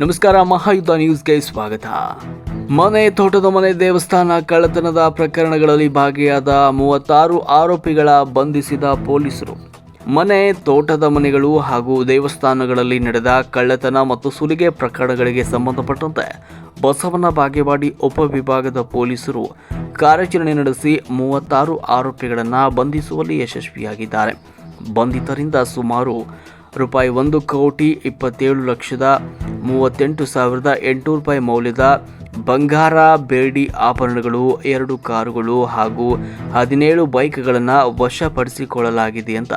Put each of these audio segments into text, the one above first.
ನಮಸ್ಕಾರ, ಮಹಾಯುದ್ಧ ನ್ಯೂಸ್ಗೆ ಸ್ವಾಗತ. ಮನೆ, ತೋಟದ ಮನೆ, ದೇವಸ್ಥಾನ ಕಳ್ಳತನದ ಪ್ರಕರಣಗಳಲ್ಲಿ ಭಾಗಿಯಾದ 36 ಆರೋಪಿಗಳ ಬಂಧಿಸಿದ ಪೊಲೀಸರು. ಮನೆ, ತೋಟದ ಮನೆಗಳು ಹಾಗೂ ದೇವಸ್ಥಾನಗಳಲ್ಲಿ ನಡೆದ ಕಳ್ಳತನ ಮತ್ತು ಸುಲಿಗೆ ಪ್ರಕರಣಗಳಿಗೆ ಸಂಬಂಧಪಟ್ಟಂತೆ ಬಸವನ ಬಾಗೇವಾಡಿ ಉಪವಿಭಾಗದ ಪೊಲೀಸರು ಕಾರ್ಯಾಚರಣೆ ನಡೆಸಿ 36 ಆರೋಪಿಗಳನ್ನು ಬಂಧಿಸುವಲ್ಲಿ ಯಶಸ್ವಿಯಾಗಿದ್ದಾರೆ. ಬಂಧಿತರಿಂದ ಸುಮಾರು ರೂಪಾಯಿ 1,27,38,800 ಮೌಲ್ಯದ ಬಂಗಾರ, ಬೆಳ್ಳಿ ಆಭರಣಗಳು, 2 ಕಾರುಗಳು ಹಾಗೂ 17 ಬೈಕ್ಗಳನ್ನು ವಶಪಡಿಸಿಕೊಳ್ಳಲಾಗಿದೆ ಅಂತ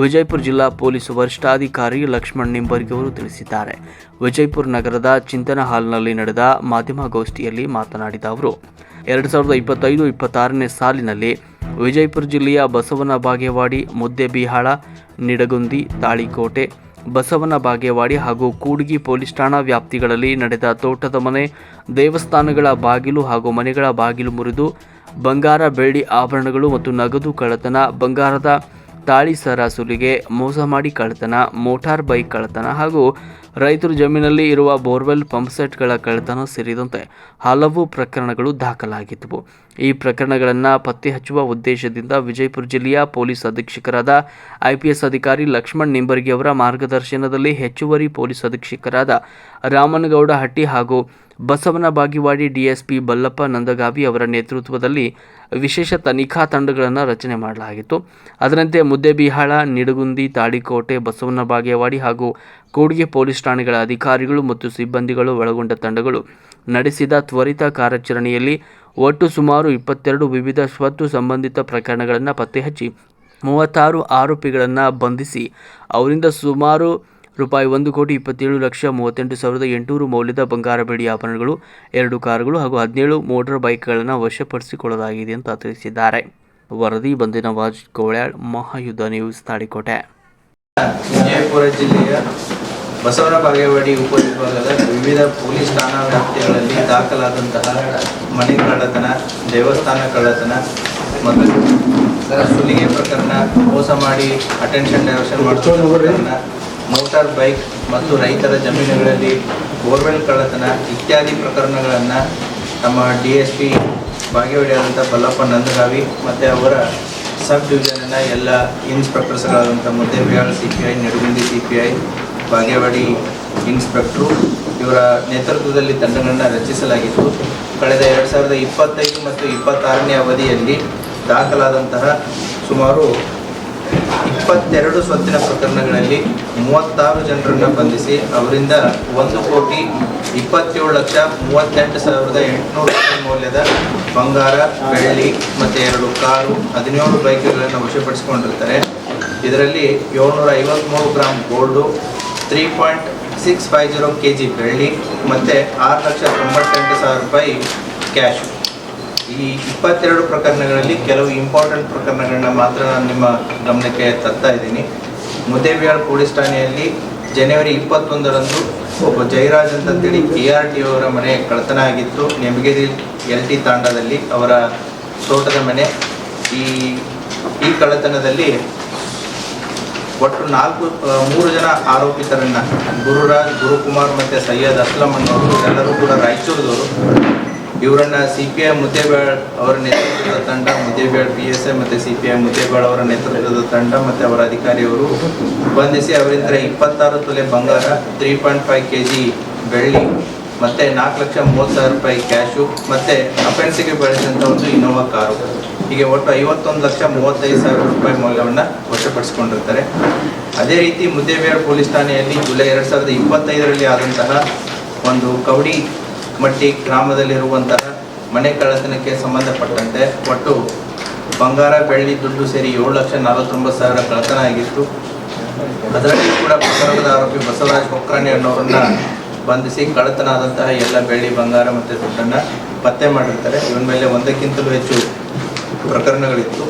ವಿಜಯಪುರ ಜಿಲ್ಲಾ ಪೊಲೀಸ್ ವರಿಷ್ಠಾಧಿಕಾರಿ ಲಕ್ಷ್ಮಣ್ ನಿಂಬರ್ಗಿ ಅವರು ತಿಳಿಸಿದ್ದಾರೆ. ವಿಜಯಪುರ ನಗರದ ಚಿಂತನ ಹಾಲ್ನಲ್ಲಿ ನಡೆದ ಮಾಧ್ಯಮಗೋಷ್ಠಿಯಲ್ಲಿ ಮಾತನಾಡಿದ ಅವರು, 2025-26ನೇ ಸಾಲಿನಲ್ಲಿ ವಿಜಯಪುರ ಜಿಲ್ಲೆಯ ಬಸವನ ಬಾಗೇವಾಡಿ, ಮುದ್ದೇಬಿಹಾಳ, ನಿಡಗುಂದಿ, ತಾಳಿಕೋಟೆ, ಬಸವನ ಬಾಗೇವಾಡಿ ಹಾಗೂ ಕೂಡ್ಗಿ ಪೊಲೀಸ್ ಠಾಣಾ ವ್ಯಾಪ್ತಿಗಳಲ್ಲಿ ನಡೆದ ತೋಟದ ಮನೆ, ದೇವಸ್ಥಾನಗಳ ಬಾಗಿಲು ಹಾಗೂ ಮನೆಗಳ ಬಾಗಿಲು ಮುರಿದು ಬಂಗಾರ, ಬೆಳ್ಳಿ ಆಭರಣಗಳು ಮತ್ತು ನಗದು ಕಳ್ಳತನ, ಬಂಗಾರದ ತಾಳಿ ಸರ ಸುಲಿಗೆ, ಮೋಸ ಮಾಡಿ ಕಳ್ಳತನ, ಮೋಟಾರ್ ಬೈಕ್ ಕಳ್ಳತನ ಹಾಗೂ ರೈತರ ಜಮೀನಲ್ಲಿ ಇರುವ ಬೋರ್ವೆಲ್ ಪಂಪ್ಸೆಟ್ಗಳ ಕಳ್ಳತನ ಸೇರಿದಂತೆ ಹಲವು ಪ್ರಕರಣಗಳು ದಾಖಲಾಗಿದ್ದವು. ಈ ಪ್ರಕರಣಗಳನ್ನು ಪತ್ತೆ ಹಚ್ಚುವ ಉದ್ದೇಶದಿಂದ ವಿಜಯಪುರ ಜಿಲ್ಲೆಯ ಪೊಲೀಸ್ ಅಧೀಕ್ಷಕರಾದ IPS ಅಧಿಕಾರಿ ಲಕ್ಷ್ಮಣ್ ನಿಂಬರ್ಗಿ ಅವರ ಮಾರ್ಗದರ್ಶನದಲ್ಲಿ ಹೆಚ್ಚುವರಿ ಪೊಲೀಸ್ ಅಧೀಕ್ಷಕರಾದ ರಾಮನಗೌಡ ಹಟ್ಟಿ ಹಾಗೂ ಬಸವನ ಬಾಗೇವಾಡಿ DSP ಬಲ್ಲಪ್ಪ ನಂದಗಾವಿ ಅವರ ನೇತೃತ್ವದಲ್ಲಿ ವಿಶೇಷ ತನಿಖಾ ತಂಡಗಳನ್ನು ರಚನೆ ಮಾಡಲಾಗಿತ್ತು. ಅದರಂತೆ ಮುದ್ದೇಬಿಹಾಳ, ನಿಡಗುಂದಿ, ತಾಳಿಕೋಟೆ, ಬಸವನ ಬಾಗೇವಾಡಿ ಹಾಗೂ ಕೂಡ್ಗೆ ಪೊಲೀಸ್ ಠಾಣೆಗಳ ಅಧಿಕಾರಿಗಳು ಮತ್ತು ಸಿಬ್ಬಂದಿಗಳು ಒಳಗೊಂಡ ತಂಡಗಳು ನಡೆಸಿದ ತ್ವರಿತ ಕಾರ್ಯಾಚರಣೆಯಲ್ಲಿ ಒಟ್ಟು ಸುಮಾರು 22 ವಿವಿಧ ಸ್ವತ್ತು ಸಂಬಂಧಿತ ಪ್ರಕರಣಗಳನ್ನು ಪತ್ತೆ ಹಚ್ಚಿ 36 ಆರೋಪಿಗಳನ್ನು ಬಂಧಿಸಿ ಅವರಿಂದ ಸುಮಾರು ರೂಪಾಯಿ 1,27,38,800 ಮೌಲ್ಯದ ಬಂಗಾರ, ಬೆಳ್ಳಿ ಆಭರಣಗಳು, 2 ಕಾರುಗಳು ಹಾಗೂ 17 ಮೋಟಾರ್ ಬೈಕ್ಗಳನ್ನು ವಶಪಡಿಸಿಕೊಳ್ಳಲಾಗಿದೆ ಅಂತ ತಿಳಿಸಿದ್ದಾರೆ. ವರದಿ ಬಂದಿನವಾಜ್ ಗೋಳ್ಯಾಳ್, ಮಹಾಯುದ್ಧ ನ್ಯೂಸ್, ತಾಳಿಕೋಟೆ. ವಿಜಯಪುರ ಜಿಲ್ಲೆಯ ಬಸವನ ಬಾಗೇವಾಡಿ ಉಪವಿಭಾಗದ ವಿವಿಧ ಪೊಲೀಸ್ ಠಾಣಾ ವ್ಯಾಪ್ತಿಗಳಲ್ಲಿ ದಾಖಲಾದಂತಹ ಮನೆ ಕಳ್ಳತನ, ದೇವಸ್ಥಾನ ಕಳ್ಳತನ ಮತ್ತು ಸುಲಿಗೆ ಪ್ರಕರಣ, ಮೋಸ ಮಾಡಿ ಅಟೆನ್ಷನ್ ಡೈವರ್ಷನ್ ಮಾಡುವ ಪ್ರಕರಣ, ಮೋಟಾರ್ ಬೈಕ್ ಮತ್ತು ರೈತರ ಜಮೀನುಗಳಲ್ಲಿ ಬೋರ್ವೆಲ್ ಕಳ್ಳತನ ಇತ್ಯಾದಿ ಪ್ರಕರಣಗಳನ್ನು ನಮ್ಮ DSP ಬಾಗೇವಾಡಿ ಆದಂಥ ಬಲ್ಲಪ್ಪ ನಂದಗಾವಿ ಮತ್ತು ಅವರ ಸಬ್ ಡಿವಿಷನ್ನ ಎಲ್ಲ ಇನ್ಸ್ಪೆಕ್ಟರ್ಸ್ಗಳಾದಂಥ Muddebihal CPI, Nidagundi CPI, Bagewadi inspector ಇವರ ನೇತೃತ್ವದಲ್ಲಿ ತಂಡಗಳನ್ನು ರಚಿಸಲಾಗಿತ್ತು. ಕಳೆದ 2025 ಮತ್ತು 26ನೇ ಅವಧಿಯಲ್ಲಿ ದಾಖಲಾದಂತಹ ಸುಮಾರು 22 ಸ್ವತ್ತಿನ ಪ್ರಕರಣಗಳಲ್ಲಿ 36 ಜನರನ್ನು ಬಂಧಿಸಿ ಅವರಿಂದ 1,27,38,800 ಮೌಲ್ಯದ ಬಂಗಾರ, ಬೆಳ್ಳಿ ಮತ್ತು 2 ಕಾರು, 17 ಬೈಕ್ಗಳನ್ನು ವಶಪಡಿಸಿಕೊಂಡಿರ್ತಾರೆ. ಇದರಲ್ಲಿ 753 ಗ್ರಾಮ್ ಗೋಲ್ಡು, 3.650 kg ಬೆಳ್ಳಿ ಮತ್ತು 6,98,000 ರೂಪಾಯಿ ಕ್ಯಾಶ್. ಈ 22 ಪ್ರಕರಣಗಳಲ್ಲಿ ಕೆಲವು ಇಂಪಾರ್ಟೆಂಟ್ ಪ್ರಕರಣಗಳನ್ನ ಮಾತ್ರ ನಾನು ನಿಮ್ಮ ಗಮನಕ್ಕೆ ತರ್ತಾ ಇದ್ದೀನಿ. ಮುದ್ದೇಬಿಹಾಳ ಪೊಲೀಸ್ ಠಾಣೆಯಲ್ಲಿ ಜನವರಿ 21ರಂದು ಒಬ್ಬ ಜಯರಾಜ್ ಅಂತೇಳಿ KRT ಅವರ ಮನೆ ಕಳ್ಳತನ ಆಗಿತ್ತು. ನೆಮಗೇರಿ LT ತಾಂಡದಲ್ಲಿ ಅವರ ತೋಟದ ಮನೆ. ಈ ಕಳ್ಳತನದಲ್ಲಿ ಒಟ್ಟು 3 ಜನ ಆರೋಪಿತರನ್ನು, ಗುರುರಾಜ್, ಗುರುಕುಮಾರ್ ಮತ್ತು ಸೈಯದ್ ಅಸ್ಲಂ ಅನ್ನೋರು, ಎಲ್ಲರೂ ಕೂಡ ರಾಯಚೂರದವರು. ಇವರನ್ನು CPI ಮುದ್ದೇಬಿಹಾಳ ಅವರ ನೇತೃತ್ವದ ತಂಡ, ಮುದ್ದೇಬಿಹಾಳ PSI ಮತ್ತು CPI ಮುದ್ದೇಬಿಹಾಳ ಅವರ ನೇತೃತ್ವದ ತಂಡ ಮತ್ತು ಅವರ ಅಧಿಕಾರಿಯವರು ಬಂಧಿಸಿ ಅವರಿಂದ 26 ತೊಲೆ ಬಂಗಾರ, 3.5 kg ಬೆಳ್ಳಿ ಮತ್ತು 4,30,000 ರೂಪಾಯಿ ಕ್ಯಾಶು ಮತ್ತು ಅಫೆನ್ಸಿಗೆ ಬಳಸಿದಂಥ ಒಂದು ಇನೋವಾ ಕಾರು, ಹೀಗೆ ಒಟ್ಟು 51,35,000 ರೂಪಾಯಿ ಮೌಲ್ಯವನ್ನು ವಶಪಡಿಸಿಕೊಂಡಿರ್ತಾರೆ. ಅದೇ ರೀತಿ ಮುದ್ದೇಬಿಹಾಳ ಪೊಲೀಸ್ ಠಾಣೆಯಲ್ಲಿ ಜುಲೈ 2025ರಲ್ಲಿ ಆದಂತಹ ಒಂದು ಕವಡಿ ಮಟ್ಟಿ ಗ್ರಾಮದಲ್ಲಿರುವಂತಹ ಮನೆ ಕಳ್ಳತನಕ್ಕೆ ಸಂಬಂಧಪಟ್ಟಂತೆ ಒಟ್ಟು ಬಂಗಾರ, ಬೆಳ್ಳಿ, ದುಡ್ಡು ಸೇರಿ 7,49,000 ಕಳ್ಳತನ ಆಗಿತ್ತು. ಅದರಲ್ಲಿ ಕೂಡ ಪ್ರಕರಣದ ಆರೋಪಿ ಬಸವರಾಜ್ ಕೊಕ್ರಾಣಿ ಅನ್ನೋರನ್ನ ಬಂಧಿಸಿ ಕಳ್ಳತನ ಆದಂತಹ ಎಲ್ಲ ಬೆಳ್ಳಿ, ಬಂಗಾರ ಮತ್ತು ದುಡ್ಡನ್ನು ಪತ್ತೆ ಮಾಡಿರ್ತಾರೆ. ಇವನ ಮೇಲೆ 1ಕ್ಕಿಂತಲೂ ಹೆಚ್ಚು ಪ್ರಕರಣಗಳಿತ್ತು.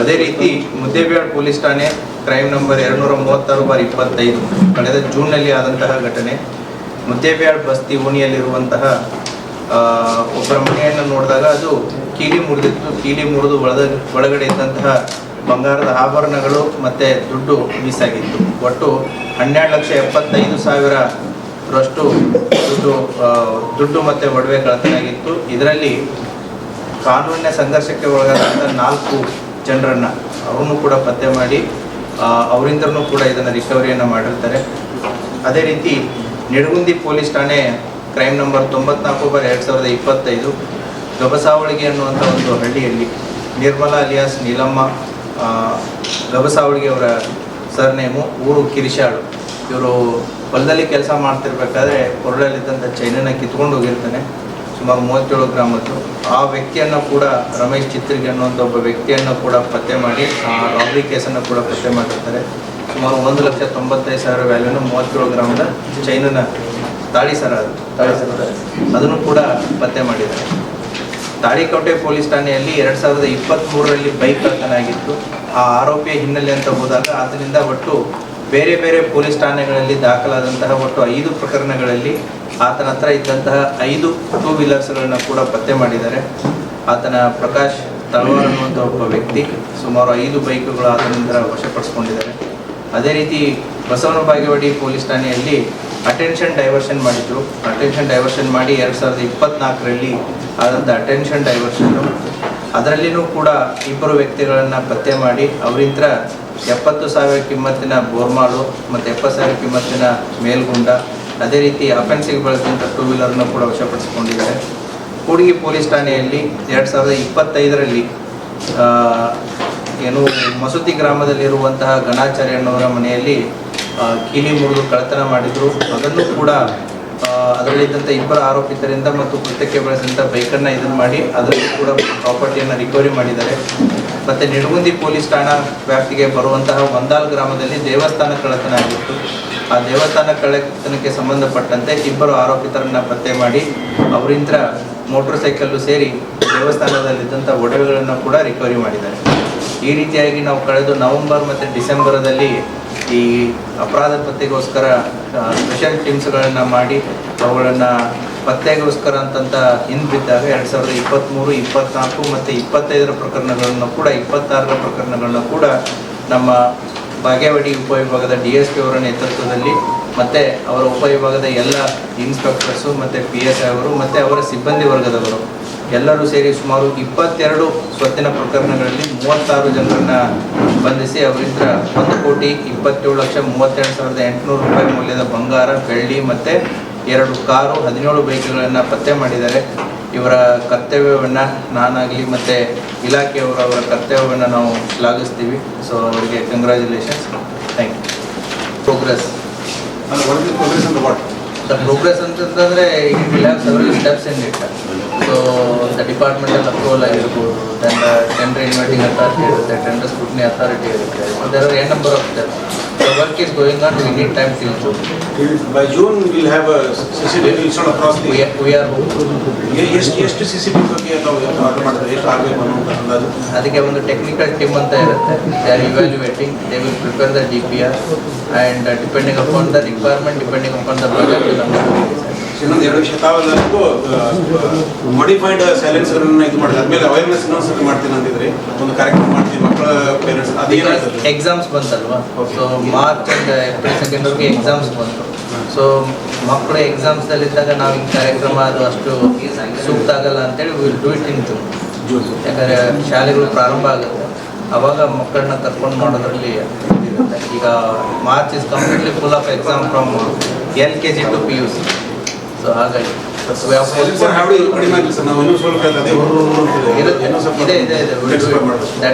ಅದೇ ರೀತಿ ಮುದ್ದೇಬಿಹಾಳ ಪೊಲೀಸ್ ಠಾಣೆ ಕ್ರೈಮ್ ನಂಬರ್ 236/25 ಕಳೆದ ಜೂನ್ನಲ್ಲಿ ಆದಂತಹ ಘಟನೆ. ಮುದ್ದೇಬಿಹಾಳ ಬಸ್ತಿ ಓಣಿಯಲ್ಲಿರುವಂತಹ ಒಬ್ಬರ ಮನೆಯನ್ನು ನೋಡಿದಾಗ ಅದು ಕೀಲಿ ಮುರಿದಿತ್ತು. ಕೀಲಿ ಮುರಿದು ಒಳಗಡೆ ಇದ್ದಂತಹ ಬಂಗಾರದ ಆಭರಣಗಳು ಮತ್ತು ದುಡ್ಡು ಮಿಸ್ ಆಗಿತ್ತು. ಒಟ್ಟು 12,75,000 ಅಷ್ಟು ದುಡ್ಡು ಮತ್ತು ಒಡವೆ ಕಳ್ಳತನ ಆಗಿತ್ತು. ಇದರಲ್ಲಿ ಕಾನೂನಿನ ಸಂಘರ್ಷಕ್ಕೆ ಒಳಗಾದಂಥ 4 ಜನರನ್ನು ಅವರನ್ನು ಕೂಡ ಪತ್ತೆ ಮಾಡಿ ಅವರಿಂದಲೂ ಕೂಡ ಇದನ್ನು ರಿಕವರಿಯನ್ನು ಮಾಡಿರ್ತಾರೆ. ಅದೇ ರೀತಿ ನಿಡಗುಂದಿ ಪೊಲೀಸ್ ಠಾಣೆ ಕ್ರೈಮ್ ನಂಬರ್ 94/2025 ಗಬಸಾವಳಿಗೆ ಅನ್ನುವಂಥ ಒಂದು ಹಳ್ಳಿಯಲ್ಲಿ ನಿರ್ಮಲಾ ಅಲಿಯಾಸ್ ನೀಲಮ್ಮ ಗಬಸಾವಳಿಗೆ ಅವರ ಸರ್ನೇಮು, ಊರು ಕಿರಿಶಾಳು. ಇವರು ಹೊಲದಲ್ಲಿ ಕೆಲಸ ಮಾಡ್ತಿರ್ಬೇಕಾದ್ರೆ ಕೊರಳಲ್ಲಿದ್ದಂಥ ಚೈನನ್ನು ಕಿತ್ಕೊಂಡು ಹೋಗಿರ್ತಾನೆ, ಸುಮಾರು 37 ಗ್ರಾಮದ್ದು. ಆ ವ್ಯಕ್ತಿಯನ್ನು ಕೂಡ ರಮೇಶ್ ಚಿತ್ರಿಗೆ ಅನ್ನುವಂಥ ಒಬ್ಬ ವ್ಯಕ್ತಿಯನ್ನು ಕೂಡ ಪತ್ತೆ ಮಾಡಿ ರಾಬರಿ ಕೇಸನ್ನು ಕೂಡ ಪತ್ತೆ ಮಾಡಿರ್ತಾರೆ. ಸುಮಾರು 1,95,000 ವ್ಯಾಲ್ಯೂನು 37 ಗ್ರಾಮದ ಚೈನನ್ನು ತಾಳಿ ಸರ ಅದನ್ನು ಕೂಡ ಪತ್ತೆ ಮಾಡಿದ್ದಾರೆ. ತಾಳಿಕೋಟೆ ಪೊಲೀಸ್ ಠಾಣೆಯಲ್ಲಿ 2023ರಲ್ಲಿ ಬೈಕ್ ಕಳ್ಳತನ ಆಗಿತ್ತು. ಆ ಆರೋಪಿಯ ಹಿನ್ನೆಲೆ ಅಂತ ಹೋದಾಗ ಆತನಿಂದ ಒಟ್ಟು ಬೇರೆ ಬೇರೆ ಪೊಲೀಸ್ ಠಾಣೆಗಳಲ್ಲಿ ದಾಖಲಾದಂತಹ ಒಟ್ಟು 5 ಪ್ರಕರಣಗಳಲ್ಲಿ ಆತನ ಹತ್ರ ಇದ್ದಂತಹ 5 ಟೂ ವೀಲರ್ಸ್ಗಳನ್ನು ಕೂಡ ಪತ್ತೆ ಮಾಡಿದ್ದಾರೆ. ಆತನ ಪ್ರಕಾಶ್ ತಳವಾರ್ ಅನ್ನುವಂಥ ಒಬ್ಬ ವ್ಯಕ್ತಿ ಸುಮಾರು 5 ಬೈಕ್ಗಳು ಆತನಿಂದ ವಶಪಡಿಸ್ಕೊಂಡಿದ್ದಾರೆ. ಅದೇ ರೀತಿ ಬಸವನ ಬಾಗೇವಾಡಿ ಪೊಲೀಸ್ ಠಾಣೆಯಲ್ಲಿ ಅಟೆನ್ಷನ್ ಡೈವರ್ಷನ್ ಮಾಡಿದ್ರು. ಅಟೆನ್ಷನ್ ಡೈವರ್ಷನ್ ಮಾಡಿ 2024ರಲ್ಲಿ ಆದಂಥ ಅಟೆನ್ಷನ್ ಡೈವರ್ಷನ್ನು, ಅದರಲ್ಲಿಯೂ ಕೂಡ 2 ವ್ಯಕ್ತಿಗಳನ್ನು ಪತ್ತೆ ಮಾಡಿ ಅವರಿಂತ್ರ 70,000 ಕಿಮ್ಮತ್ತಿನ ಬೋರ್ಮಾಲು ಮತ್ತು 70,000 ಕಿಮ್ಮತ್ತಿನ ಮೇಲ್ಗುಂಡ, ಅದೇ ರೀತಿ ಅಫೆನ್ಸಿಗೆ ಬಳಸಿದಂಥ ಟೂ ವೀಲರ್ನ ಕೂಡ ವಶಪಡಿಸಿಕೊಂಡಿದ್ದಾರೆ. ಕೂಡ್ಗಿ ಪೊಲೀಸ್ ಠಾಣೆಯಲ್ಲಿ 2025ರಲ್ಲಿ ಏನು ಮಸೂತಿ ಗ್ರಾಮದಲ್ಲಿರುವಂತಹ ಗಣಾಚಾರ್ಯ ಅನ್ನೋರ ಮನೆಯಲ್ಲಿ ಕೀಲಿ ಮುರಿದು ಕಳ್ಳತನ ಮಾಡಿದ್ರು. ಅದನ್ನು ಕೂಡ ಅದರಲ್ಲಿದ್ದಂಥ 2 ಆರೋಪಿತರಿಂದ ಮತ್ತು ಕೃತ್ಯಕ್ಕೆ ಬಳಸಿದಂಥ ಬೈಕನ್ನು ಇದನ್ನು ಮಾಡಿ ಅದರಲ್ಲಿ ಕೂಡ ಪ್ರಾಪರ್ಟಿಯನ್ನು ರಿಕವರಿ ಮಾಡಿದ್ದಾರೆ. ಮತ್ತು ನಿಡಗುಂದಿ ಪೊಲೀಸ್ ಠಾಣಾ ವ್ಯಾಪ್ತಿಗೆ ಬರುವಂತಹ ಒಂದಾಲ್ ಗ್ರಾಮದಲ್ಲಿ ದೇವಸ್ಥಾನ ಕಳ್ಳತನ ಆಗಿತ್ತು. ಆ ದೇವಸ್ಥಾನ ಕಳ್ಳತನಕ್ಕೆ ಸಂಬಂಧಪಟ್ಟಂತೆ 2 ಆರೋಪಿತರನ್ನು ಪತ್ತೆ ಮಾಡಿ ಅವರಿಂತ್ರ ಮೋಟ್ರ್ ಸೈಕಲ್ಲು ಸೇರಿ ದೇವಸ್ಥಾನದಲ್ಲಿದ್ದಂಥ ಒಡವೆಗಳನ್ನು ಕೂಡ ರಿಕವರಿ ಮಾಡಿದ್ದಾರೆ. ಈ ರೀತಿಯಾಗಿ ನಾವು ಕಳೆದ ನವೆಂಬರ್ ಮತ್ತು ಡಿಸೆಂಬರದಲ್ಲಿ ಈ ಅಪರಾಧ ಪತ್ತೆಗೋಸ್ಕರ ಸ್ಪೆಷಲ್ ಟೀಮ್ಸ್ಗಳನ್ನು ಮಾಡಿ ಅವುಗಳನ್ನು ಪತ್ತೆಗೋಸ್ಕರ ಅಂತಂತ ಹಿಂದಿದ್ದಾಗ 2023, 24 ಮತ್ತು 25ರ ಪ್ರಕರಣಗಳನ್ನು ಕೂಡ 26ರ ಪ್ರಕರಣಗಳನ್ನು ಕೂಡ ನಮ್ಮ ಬಾಗೇವಾಡಿ ಉಪವಿಭಾಗದ DSP ಅವರ ನೇತೃತ್ವದಲ್ಲಿ ಮತ್ತು ಅವರ ಉಪವಿಭಾಗದ ಎಲ್ಲ ಇನ್ಸ್ಪೆಕ್ಟರ್ಸು ಮತ್ತು PSI ಅವರು ಮತ್ತು ಅವರ ಸಿಬ್ಬಂದಿ ವರ್ಗದವರು ಎಲ್ಲರೂ ಸೇರಿ ಸುಮಾರು 22 ಸ್ವತ್ತಿನ ಪ್ರಕರಣಗಳಲ್ಲಿ 36 ಜನರನ್ನು ಬಂಧಿಸಿ ಅವರಿಂದ 1,27,32,800 ರೂಪಾಯಿ ಮೌಲ್ಯದ ಬಂಗಾರ, ಬೆಳ್ಳಿ ಮತ್ತು 2 ಕಾರು, 17 ಬೈಕ್ಗಳನ್ನು ಪತ್ತೆ ಮಾಡಿದ್ದಾರೆ. ಇವರ ಕರ್ತವ್ಯವನ್ನು ನಾನಾಗಲಿ ಮತ್ತು ಇಲಾಖೆಯವರು ಅವರ ಕರ್ತವ್ಯವನ್ನು ನಾವು ಶ್ಲಾಘಿಸ್ತೀವಿ. ಸೊ ಅವರಿಗೆ congratulations, thank you. Progress The progress ಅಂತಂದರೆ it will have several steps in it. So the departmental approval ಆಗಿರ್ಬೋದು, then the tender inviting authority ಇರುತ್ತೆ, tender scrutiny authority ಇರುತ್ತೆ. So there are a number of steps. The work is going on. We need time till June. By June we will have a CCTV installed across the. We are hopeful. ಎಷ್ಟು CCTV ಬಗ್ಗೆ ನಾವು order ಮಾಡಿದ್ರೆ ಎಷ್ಟು ಆಗಬೇಕು ಅನ್ನೋ ಅಂದಾಜು? ಅದಕ್ಕೆ ಒಂದು ಟೆಕ್ನಿಕಲ್ ಟೀಮ್ ಅಂತ ಇರುತ್ತೆ. They are evaluating. They will prepare the DPR and depending upon the requirement, depending upon the budget, ಇನ್ನೊಂದು 2 ವಿಷಯ ತಾವೆಲ್ಲರಿಗೂ ಮಾಡಿಫೈಡ್ ಸೈಲೆನ್ಸರ್ನ ಇದು ಮಾಡಿದ್ರೆ ಆದ್ಮೇಲೆ ಅವೇರ್ನೆಸ್ ಇನ್ನೊಂದ್ಸರಿ ಮಾಡ್ತೀನಿ ಅಂತಿದ್ರಿ, ಒಂದು ಕಾರ್ಯಕ್ರಮ ಮಾಡ್ತೀವಿ ಮಕ್ಕಳ ಪೇರೆಂಟ್ಸ್, ಅದೇನಾಗ್ತದೆ? ಎಕ್ಸಾಮ್ಸ್ ಬಂತಲ್ವಾ? ಸೊ ಮಾರ್ಚ್ ಅಂಡ್ ಏಪ್ರಿಲ್ 2ಗೆ ಎಕ್ಸಾಮ್ಸ್ ಬಂತು. ಸೊ ಮಕ್ಕಳು ಎಕ್ಸಾಮ್ಸ್ದಲ್ಲಿದ್ದಾಗ ನಾವು ಈ ಕಾರ್ಯಕ್ರಮ ಅದು ಅಷ್ಟು ಸೂಕ್ತ ಆಗಲ್ಲ ಅಂತೇಳಿ will do it in June. ಯಾಕಂದರೆ ಶಾಲೆಗಳು ಪ್ರಾರಂಭ ಆಗುತ್ತೆ, ಆವಾಗ ಮಕ್ಕಳನ್ನ ಕರ್ಕೊಂಡು ಮಾಡೋದ್ರಲ್ಲಿ ಇರುತ್ತೆ. ಈಗ March is completely full of exam from LKG to PUC. So ಹಾಗಾಗಿ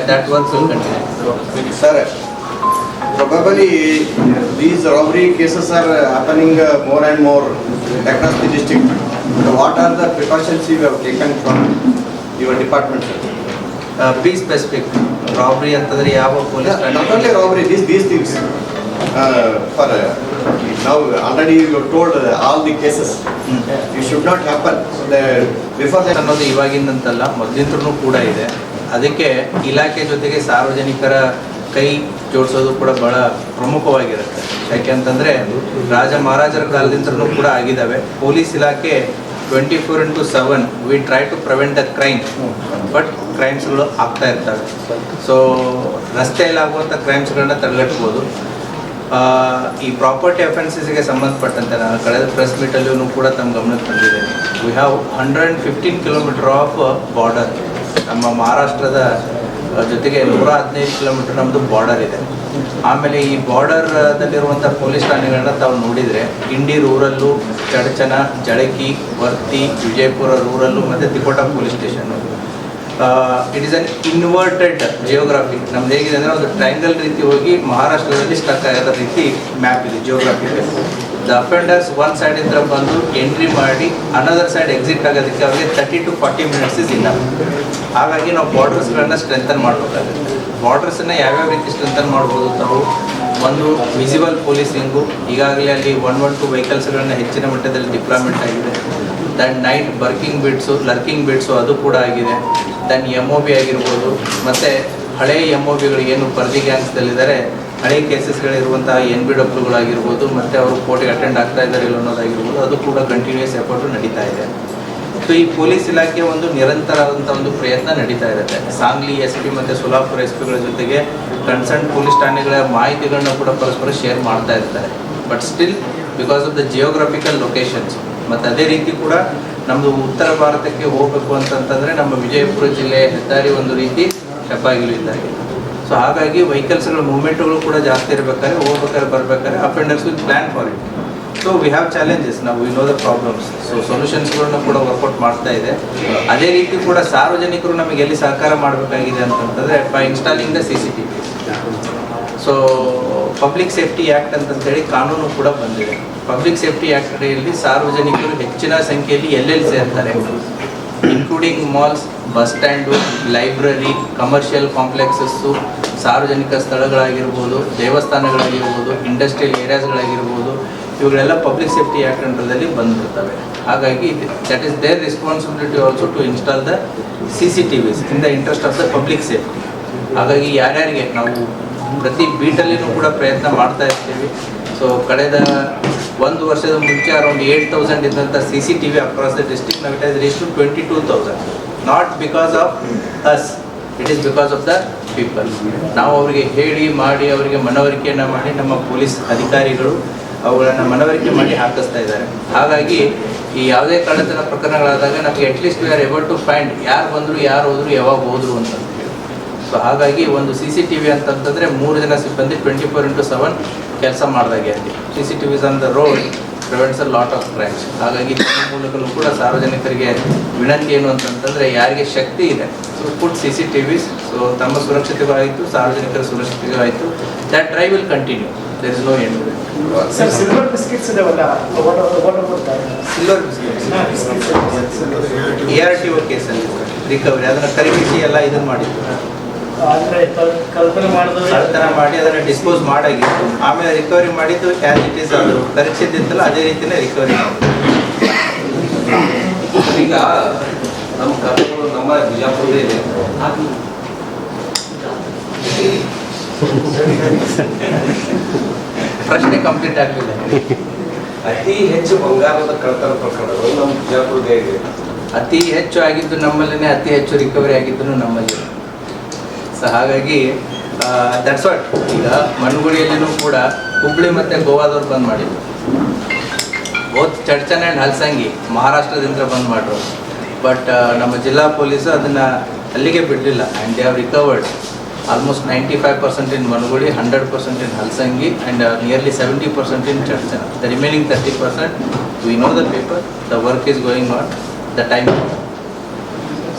that works will continue. Sir, probably these robbery cases are happening more and more across the district. So what are the precautions you have taken from your department? Be specific. Robbery ಅಂತಂದ್ರೆ ಯಾವ police? Not only robbery, these things. For now already you have told all the cases. It should not happen. So before that ಅನ್ನೋದು ಇವಾಗಿಂದಂತಲ್ಲ, ಮೊದಲಿಂದ್ರೂ ಕೂಡ ಇದೆ. ಅದಕ್ಕೆ ಇಲಾಖೆ ಜೊತೆಗೆ ಸಾರ್ವಜನಿಕರ ಕೈ ಜೋಡಿಸೋದು ಕೂಡ ಬಹಳ ಪ್ರಮುಖವಾಗಿರುತ್ತೆ. ಯಾಕೆಂತಂದರೆ ರಾಜ ಮಹಾರಾಜರ ಕಾಲದಿಂದಲೂ ಕೂಡ ಆಗಿದ್ದಾವೆ. ಪೊಲೀಸ್ ಇಲಾಖೆ 24/7 we try to prevent the crime, but ಕ್ರೈಮ್ಸ್ಗಳು ಆಗ್ತಾ ಇರ್ತವೆ. ಸೊ ರಸ್ತೆಯಲ್ಲಿ ಆಗುವಂಥ ಕ್ರೈಮ್ಸ್ಗಳನ್ನ ತಡೆಗಟ್ಬೋದು. ಈ ಪ್ರಾಪರ್ಟಿ ಅಫೆನ್ಸಸ್ಗೆ ಸಂಬಂಧಪಟ್ಟಂತೆ ನಾನು ಕಳೆದ ಪ್ರೆಸ್ ಮೀಟಲ್ಲೂ ಕೂಡ ತಮ್ಮ ಗಮನಕ್ಕೆ ತಂದಿದ್ದೇನೆ. We have 115 kilometre of border. ನಮ್ಮ ಮಹಾರಾಷ್ಟ್ರದ ಜೊತೆಗೆ 115 ಕಿಲೋಮೀಟರ್ ನಮ್ಮದು ಬಾರ್ಡರ್ ಇದೆ. ಆಮೇಲೆ ಈ ಬಾರ್ಡರ್ದಲ್ಲಿರುವಂಥ ಪೊಲೀಸ್ ಠಾಣೆಗಳನ್ನ ತಾವು ನೋಡಿದರೆ ಇಂಡಿ ರೂರಲ್ಲು, ಚಡಚನ, ಜಳಕಿ, ವರ್ತಿ, ವಿಜಯಪುರ ರೂರಲ್ಲು ಮತ್ತು Tikota police station. It is an inverted geography. ನಮ್ದು ಹೇಗಿದೆ ಅಂದರೆ ಒಂದು ಟ್ರಯಾಂಗಲ್ ರೀತಿ ಹೋಗಿ ಮಹಾರಾಷ್ಟ್ರದಲ್ಲಿ ಸ್ಟಕ್ ಆಗೋ ರೀತಿ ಮ್ಯಾಪ್ ಇದೆ ಜಿಯೋಗ್ರಫಿಗೆ. ದ ಅಫೆಂಡರ್ಸ್ ಒನ್ ಸೈಡಿಂದ ಬಂದು ಎಂಟ್ರಿ ಮಾಡಿ ಅನದರ್ ಸೈಡ್ ಎಕ್ಸಿಟ್ ಆಗೋದಕ್ಕೆ ಅವರಿಗೆ 30 to 40 minutes ಇಲ್ಲ. ಹಾಗಾಗಿ ನಾವು ಬಾರ್ಡರ್ಸ್ಗಳನ್ನ ಸ್ಟ್ರೆಂಥನ್ ಮಾಡಬೇಕಾಗುತ್ತೆ. ಬಾರ್ಡರ್ಸನ್ನು ಯಾವ್ಯಾವ ರೀತಿ ಸ್ಟ್ರೆಂಥನ್ ಮಾಡ್ಬೋದು ತಾವು? ಒಂದು ವಿಸಿಬಲ್ ಪೊಲೀಸಿಂಗು, ಈಗಾಗಲೇ ಅಲ್ಲಿ 112 ವೆಹಿಕಲ್ಸ್ಗಳನ್ನ ಹೆಚ್ಚಿನ ಮಟ್ಟದಲ್ಲಿ ಡಿಪ್ಲಾಯ್ಮೆಂಟ್ ಆಗಿದೆ. ದೆನ್ ನೈಟ್ ಲರ್ಕಿಂಗ್ ಬಿಟ್ಸು ಅದು ಕೂಡ ಆಗಿದೆ. ದೆನ್ MOB ಆಗಿರ್ಬೋದು, ಮತ್ತು ಹಳೆಯ MOBಗಳು ಏನು ಪರ್ದಿ ಗ್ಯಾಂಗ್ಸ್ದಲ್ಲಿದ್ದಾರೆ, ಹಳೆ ಕೇಸಸ್ಗಳಿರುವಂತಹ NBWಗಳಾಗಿರ್ಬೋದು, ಮತ್ತು ಅವರು ಕೋರ್ಟಿಗೆ ಅಟೆಂಡ್ ಆಗ್ತಾ ಇದ್ದಾರೆ ಇಲ್ಲ ಅನ್ನೋದಾಗಿರ್ಬೋದು, ಅದು ಕೂಡ ಕಂಟಿನ್ಯೂಸ್ ಎಫರ್ಟು ನಡೀತಾ ಇದೆ. ಸೊ ಈ ಪೊಲೀಸ್ ಇಲಾಖೆ ಒಂದು ನಿರಂತರವಾದಂಥ ಒಂದು ಪ್ರಯತ್ನ ನಡೀತಾ ಇರುತ್ತೆ. ಸಾಂಗ್ಲಿ SP ಮತ್ತು ಸೋಲಾಪುರ SPಗಳ ಜೊತೆಗೆ ಕನ್ಸರ್ನ್ ಪೊಲೀಸ್ ಠಾಣೆಗಳ ಮಾಹಿತಿಗಳನ್ನ ಕೂಡ ಪರಸ್ಪರ ಶೇರ್ ಮಾಡ್ತಾ ಇರ್ತಾರೆ. But still because of the geographical locations, ಮತ್ತು ಅದೇ ರೀತಿ ಕೂಡ ನಮ್ಮದು ಉತ್ತರ ಭಾರತಕ್ಕೆ ಹೋಗಬೇಕು ಅಂತಂತಂದರೆ ನಮ್ಮ ವಿಜಯಪುರ ಜಿಲ್ಲೆಯ ಹೆದ್ದಾರಿ ಒಂದು ರೀತಿ ಹೆಬ್ಬಾಗಿಲು ಇದ್ದಾಗಿದೆ. ಸೊ ಹಾಗಾಗಿ ವೆಹಿಕಲ್ಸ್ಗಳ ಮೂವ್ಮೆಂಟ್ಗಳು ಕೂಡ ಜಾಸ್ತಿ ಇರಬೇಕಾದ್ರೆ, ಹೋಗ್ಬೇಕಾದ್ರೆ ಬರಬೇಕಾದ್ರೆ offenders will plan for it. So we have challenges, ನಾವು we know the problems. So ಸೊಲ್ಯೂಷನ್ಸ್ಗಳನ್ನ ಕೂಡ ವರ್ಕೌಟ್ ಮಾಡ್ತಾ ಇದೆ. ಅದೇ ರೀತಿ ಕೂಡ ಸಾರ್ವಜನಿಕರು ನಮಗೆ ಎಲ್ಲಿ ಸಹಕಾರ ಮಾಡಬೇಕಾಗಿದೆ ಅಂತಂತಂದರೆ by installing the CCTV. So public safety act ಅಂತಂತೇಳಿ ಕಾನೂನು ಕೂಡ ಬಂದಿದೆ. ಪಬ್ಲಿಕ್ ಸೇಫ್ಟಿ ಆ್ಯಕ್ಟ್ ಅಡಿಯಲ್ಲಿ ಸಾರ್ವಜನಿಕರು ಹೆಚ್ಚಿನ ಸಂಖ್ಯೆಯಲ್ಲಿ ಎಲ್ಲೆಲ್ಲಿ ಸೇರ್ತಾರೆ, including malls, bus stand, library, commercial complexes, ಸಾರ್ವಜನಿಕ ಸ್ಥಳಗಳಾಗಿರ್ಬೋದು, ದೇವಸ್ಥಾನಗಳಾಗಿರ್ಬೋದು, ಇಂಡಸ್ಟ್ರಿಯಲ್ ಏರಿಯಾಸ್ಗಳಾಗಿರ್ಬೋದು, ಇವುಗಳೆಲ್ಲ ಪಬ್ಲಿಕ್ ಸೇಫ್ಟಿ ಆ್ಯಕ್ಟ್ ಅಂಡರ್ದಲ್ಲಿ ಬಂದಿರ್ತವೆ. ಹಾಗಾಗಿ that is their responsibility also to install the CCTVs in the interest of the public safety. ಹಾಗಾಗಿ ಯಾರ್ಯಾರಿಗೆ ನಾವು ಪ್ರತಿ ಬೀಟಲ್ಲಿನೂ ಕೂಡ ಪ್ರಯತ್ನ ಮಾಡ್ತಾ ಇರ್ತೀವಿ. ಸೊ ಕಳೆದ 1 ವರ್ಷದ ಮುಂಚೆ ಅರೌಂಡ್ 8,000 ಇದ್ದಂಥ CCTV ಅಕ್ರಾಸ್ ದ ಡಿಸ್ಟ್ರಿಕ್ಟ್ ನಾವು it has reach to 22,000. Not because of us, it is because of the people. ನಾವು ಅವರಿಗೆ ಹೇಳಿ ಮಾಡಿ ಅವರಿಗೆ ಮನವರಿಕೆಯನ್ನು ಮಾಡಿ ನಮ್ಮ ಪೊಲೀಸ್ ಅಧಿಕಾರಿಗಳು ಅವುಗಳನ್ನು ಮನವರಿಕೆ ಮಾಡಿ ಹಾಕಿಸ್ತಾ ಇದ್ದಾರೆ. ಹಾಗಾಗಿ ಈ ಯಾವುದೇ ಕಳ್ಳತನ ಪ್ರಕರಣಗಳಾದಾಗ ನಮಗೆ at least we are able to find ಯಾರು ಬಂದರು, ಯಾರು ಹೋದರು, ಯಾವಾಗ ಹೋದರು ಅಂತ. ಸೊ ಹಾಗಾಗಿ ಒಂದು CCTV ಅಂತಂತಂದರೆ 3 ಜನ ಸಿಬ್ಬಂದಿ 24/7 ಕೆಲಸ ಮಾಡಿದಾಗೆ ಅಲ್ಲಿ. CCTVs on the road prevents a lot of crimes. ಹಾಗಾಗಿ ಈ ಮೂಲಕನೂ ಕೂಡ ಸಾರ್ವಜನಿಕರಿಗೆ ವಿನಂತಿ ಏನು ಅಂತಂತಂದರೆ ಯಾರಿಗೆ ಶಕ್ತಿ ಇದೆ ಸೊ ಪುಟ್ CCTVs. ಸೊ ತಮ್ಮ ಸುರಕ್ಷತೆಗೂ ಆಯಿತು, ಸಾರ್ವಜನಿಕರ ಸುರಕ್ಷತೆಗೂ ಆಯಿತು. That drive will continue. There is no end. Silver biscuits ಇದಾವಲ್ಲ, ಸಿಲ್ವರ್ ಬಿಸ್ಕೆಟ್ಸ್ ARTO ಕೇಸಲ್ಲಿ ರಿಕವರಿ ಅದನ್ನು ಖರೀದಿಸಿ ಎಲ್ಲ ಇದನ್ನು ಮಾಡಿತ್ತು. ಕಲ್ಪನೆ ಮಾಡಿದ್ರು ಕಳ್ತನ ಮಾಡಿ ಅದನ್ನು ಡಿಸ್ಪೋಸ್ ಮಾಡಾಗಿತ್ತು. ಆಮೇಲೆ ರಿಕವರಿ ಮಾಡಿದ್ದು ಆ್ಯಸ್ ಇಟ್ ಈಸ್ ಅದು ಪರೀಕ್ಷಿದ್ದಿತ್ತಲ್ಲ ಅದೇ ರೀತಿಯೇ ರಿಕವರಿ ಮಾಡಿದ್ದು. ಈಗ ನಮ್ಮ ಕರ್ನಾಟಕ ನಮ್ಮ ಬಿಜಾಪುರದೇ ಇದೆ. ಪ್ರಶ್ನೆ ಕಂಪ್ಲೀಟ್ ಆಗಲಿಲ್ಲ. ಅತಿ ಹೆಚ್ಚು ಬಂಗಾರದ ಕಳ್ಳತನ ಪ್ರಕರಣಗಳು ನಮ್ಮ ಬಿಜಾಪುರದೇ ಇದೆ. ಅತಿ ಹೆಚ್ಚು ಆಗಿದ್ದು ನಮ್ಮಲ್ಲೇ, ಅತಿ ಹೆಚ್ಚು ರಿಕವರಿ ಆಗಿದ್ದು ನಮ್ಮಲ್ಲಿ. ಸೊ ಹಾಗಾಗಿ ದಟ್ಸ್ ವಾಟ್. ಈಗ ಮನುಗುಡಿಯಲ್ಲಿನೂ ಕೂಡ ಹುಬ್ಳಿ ಮತ್ತು ಗೋವಾದವ್ರು ಬಂದ್ ಮಾಡಿದ್ರು. ಬೋತ್ ಚಡ್ಚನ್ ಆ್ಯಂಡ್ ಹಲ್ಸಂಗಿ ಮಹಾರಾಷ್ಟ್ರದಿಂದ ಬಂದ್ ಮಾಡ್ರು. ಬಟ್ ನಮ್ಮ ಜಿಲ್ಲಾ ಪೊಲೀಸು ಅದನ್ನು ಅಲ್ಲಿಗೆ ಬಿಡಲಿಲ್ಲ. And they have recovered almost 95% in Manugudi, 100% in Halsangi, and nearly 70% in Chadchan. The remaining 30% we know the paper, the work is going on, the time.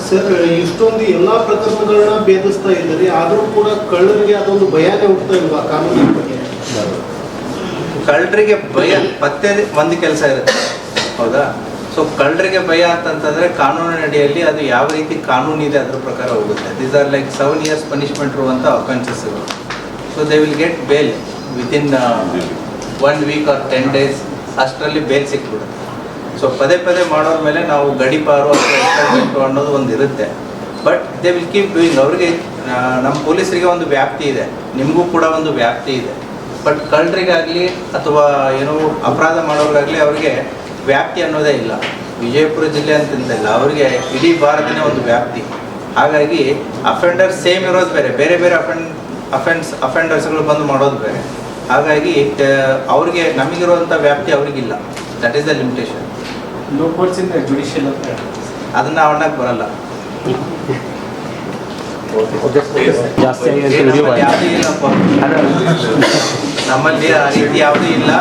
Sir, ಇಷ್ಟೊಂದು ಎಲ್ಲ ಪ್ರಕರಣಗಳನ್ನ ಭೇದಿಸ್ತಾ ಇದ್ದಾರೆ, ಆದರೂ ಕೂಡ ಕಳ್ಳರಿಗೆ ಅದೊಂದು ಭಯನೇ ಹುಡ್ತಾ ಇಲ್ವಾ ಕಾನೂನಿನ ಬಗ್ಗೆ? ಕಳ್ಳರಿಗೆ ಭಯ ಪತ್ತೆ ಒಂದು ಕೆಲಸ ಇರುತ್ತೆ, ಹೌದಾ? ಸೊ ಕಳ್ಳರಿಗೆ ಭಯ ಅಂತಂತಂದರೆ ಕಾನೂನಿನ ಅಡಿಯಲ್ಲಿ ಅದು ಯಾವ ರೀತಿ ಕಾನೂನು ಇದೆ ಅದರ ಪ್ರಕಾರ ಹೋಗುತ್ತೆ. These are like 7 years punishment ಇರುವಂಥ ಅಫೆನ್ಸಸ್ಗಳು. So they will get bail within 1 week or 10 days, ಅಷ್ಟರಲ್ಲಿ ಬೇಲ್ ಸಿಕ್ಬಿಡುತ್ತೆ. ಸೊ ಪದೇ ಪದೇ ಮಾಡೋರ ಮೇಲೆ ನಾವು ಗಡಿಪಾರು ಅಥವಾ ಎಕ್ಸ್ಪೆರಿಮೆಂಟು ಅನ್ನೋದು ಒಂದು ಇರುತ್ತೆ. But they will keep doing. ಅವ್ರಿಗೆ ನಮ್ಮ ಪೊಲೀಸರಿಗೆ ಒಂದು ವ್ಯಾಪ್ತಿ ಇದೆ, ನಿಮಗೂ ಕೂಡ ಒಂದು ವ್ಯಾಪ್ತಿ ಇದೆ. ಬಟ್ ಕಳ್ಳರಿಗಾಗಲಿ ಅಥವಾ ಏನೋ ಅಪರಾಧ ಮಾಡೋರಿಗಾಗಲಿ ಅವ್ರಿಗೆ ವ್ಯಾಪ್ತಿ ಅನ್ನೋದೇ ಇಲ್ಲ. ವಿಜಯಪುರ ಜಿಲ್ಲೆ ಅಂತಂದಿಲ್ಲ, ಅವರಿಗೆ ಇಡೀ ಭಾರತನೇ ಒಂದು ವ್ಯಾಪ್ತಿ. ಹಾಗಾಗಿ ಅಫೆಂಡರ್ ಸೇಮ್ ಇರೋದು ಬೇರೆ, ಬೇರೆ ಬೇರೆ ಅಫೆಂಡರ್ಸ್ಗಳು ಬಂದು ಮಾಡೋದು ಬೇರೆ. ಹಾಗಾಗಿ ಅವ್ರಿಗೆ ನಮಗಿರುವಂಥ ವ್ಯಾಪ್ತಿ ಅವ್ರಿಗಿಲ್ಲ. That is the limitation. Low courts ಇಂದ ಜುಡಿಷಿಯಲ್ ಅಂತ ಅದನ್ನ ಅವಣ್ಣಕ್ಕೆ ಬರಲ್ಲ. ಯಾವುದೂ ಇಲ್ಲಪ್ಪ, ನಮ್ಮಲ್ಲಿ ಆ ರೀತಿ ಯಾವುದೂ ಇಲ್ಲ.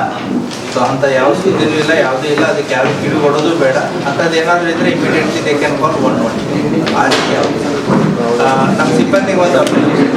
ಸೊ ಅಂತ ಯಾವ ಸುದ್ದಿನೂ ಇಲ್ಲ, ಯಾವುದೂ ಇಲ್ಲ. ಅದಕ್ಕೆ ಯಾರು ಕಿವಿ ಕೊಡೋದು ಬೇಡ. ಅಂಥದ್ದು ಏನಾದರೂ ಇದ್ದರೆ ಇಮಿಡಿಯೇಟ್ಲಿ ದೇ ಕ್ಯಾನ್ ಕಾಲ್ 120. ಆ ರೀತಿ ಯಾವುದು ನಮ್ಮ ಸಿಬ್ಬಂದಿಗೆ ಒಂದು ಅಪ್ಲಿಕೇಶನ್